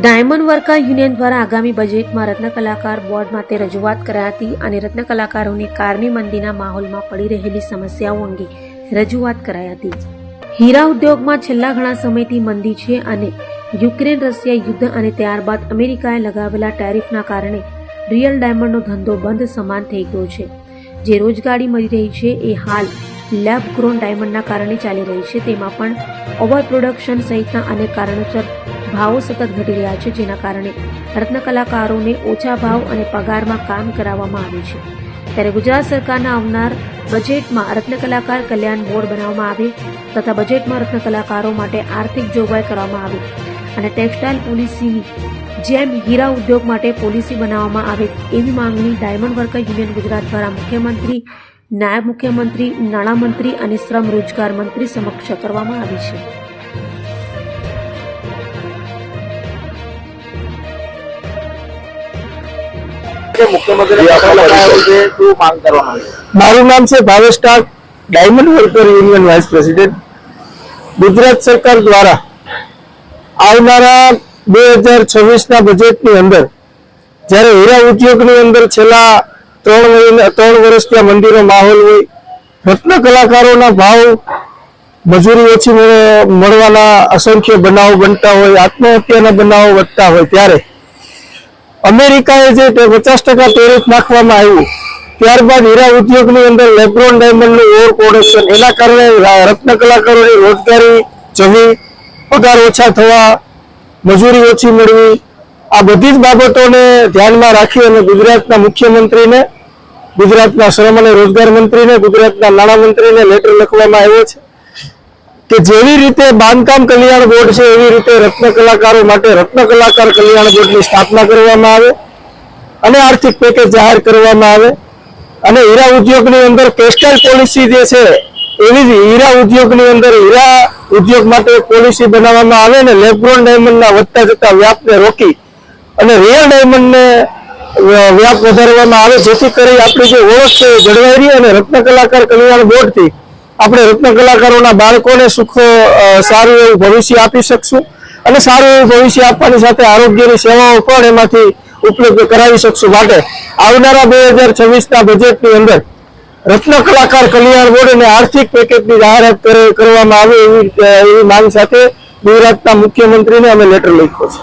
Diamond worker union દ્વારા આગામી બજેટમાં રત્ન કલાકાર બોર્ડ માટે રજૂઆત કરાઈ હતી અને રત્ન કલાકારોને કારની મંદીના માહોલમાં પડી રહેલી સમસ્યાઓ અંગે રજૂઆત કરાઈ હતી। હીરા ઉદ્યોગમાં છેલ્લા ઘણા સમયથી મંદી છે અને યુક્રેન રશિયા યુદ્ધ અને ત્યારબાદ અમેરિકાએ લગાવેલા ટેરિફના કારણે રિયલ ડાયમંડનો ધંધો બંધ સમાન થઈ ગયો છે। જે રોજગારી મળી રહી છે એ હાલ લેબ ગ્રોન ડાયમંડના કારણે ચાલી રહી છે। તેમાં પણ ઓવર પ્રોડક્શન સહિતના અનેક કારણોસર ભાવો સતત ઘટી રહ્યા છે, જેના કારણે રત્ન કલાકારોને ઓછા ભાવ અને પગારમાં કામ કરાવવામાં આવે છે। ત્યારે ગુજરાત સરકારના આવનાર બજેટમાં રત્ન કલાકાર કલ્યાણ બોર્ડ બનાવવામાં આવે તથા બજેટમાં રત્ન કલાકારો માટે આર્થિક જોગવાઈ કરવામાં આવે અને ટેક્સટાઇલ પોલિસીની જેમ હીરા ઉદ્યોગ માટે પોલિસી બનાવવામાં આવે એવી માંગણી ડાયમંડ વર્કર યુનિયન ગુજરાત દ્વારા મુખ્યમંત્રી, નાયબ મુખ્યમંત્રી, નાણામંત્રી અને શ્રમ રોજગાર મંત્રી સમક્ષ કરવામાં આવી છે। મારું નામ છે Bhavesh Tak, diamond worker union vice president. Gujarat સરકાર દ્વારા આવનારા 2026ના બજેટની અંદર જ્યારે હીરા ઉદ્યોગની અંદર છેલ્લા 3 વર્ષથી મંદીનો માહોલ હોય, રત્ન કલાકારોના ભાવ, મજૂરી ઓછી મળવાના અસંખ્ય બનાવો બનતા હોય, આત્મહત્યાના બનાવો વધતા હોય, ત્યારે અમેરિકાએ જે 50% ટેરિફ નાખવામાં આવ્યું ત્યારબાદ હીરા ઉદ્યોગની અંદર લેબ્રોન ડાયમંડનું ઓવર પ્રોડક્શન, એના કારણે રત્ન કલાકારોની રોજગારી જવી, પગાર ઓછા થવા, મજૂરી ઓછી મળવી, આ બધી જ બાબતોને ધ્યાનમાં રાખી અને ગુજરાતના મુખ્યમંત્રીને, ગુજરાતના શ્રમ અને રોજગાર મંત્રીને, ગુજરાતના નાણામંત્રીને લેટર લખવામાં આવ્યો છે કે જેવી રીતે બાંધકામ કલ્યાણ બોર્ડ છે એવી રીતે રત્ન કલાકારો માટે રત્ન કલાકાર કલ્યાણ બોર્ડની સ્થાપના કરવામાં આવે અને આર્થિક પેકેજ જાહેર કરવામાં આવે અને હીરા ઉદ્યોગની અંદર ટેક્સટાઇલ પોલિસી જે છે એવી જ હીરા ઉદ્યોગની અંદર હીરા ઉદ્યોગ માટે પોલિસી બનાવવામાં આવે ને લેબ્રોન ડાયમંડના વધતા જતા વ્યાપને રોકી અને રિયલ ડાયમંડને વ્યાપ વધારવામાં આવે, જેથી કરી આપણી જે ઓળખ છે એ જળવાઈ રહી અને રત્ન કલાકાર કલ્યાણ બોર્ડથી આપણે રત્ન કલાકારોના બાળકોને સારું એવું ભવિષ્ય આપી શકશું અને સારું એવું ભવિષ્ય આપવાની સાથે આરોગ્યની સેવાઓ પણ એમાંથી ઉપલબ્ધ કરાવી શકશું। માટે આવનારા 2026ના બજેટની અંદર રત્ન કલાકાર કલ્યાણ બોર્ડ અને આર્થિક પેકેજની જાહેરાત કરવામાં આવે એવી માંગ સાથે ગુજરાતના મુખ્યમંત્રીને અમે લેટર લખ્યો છે।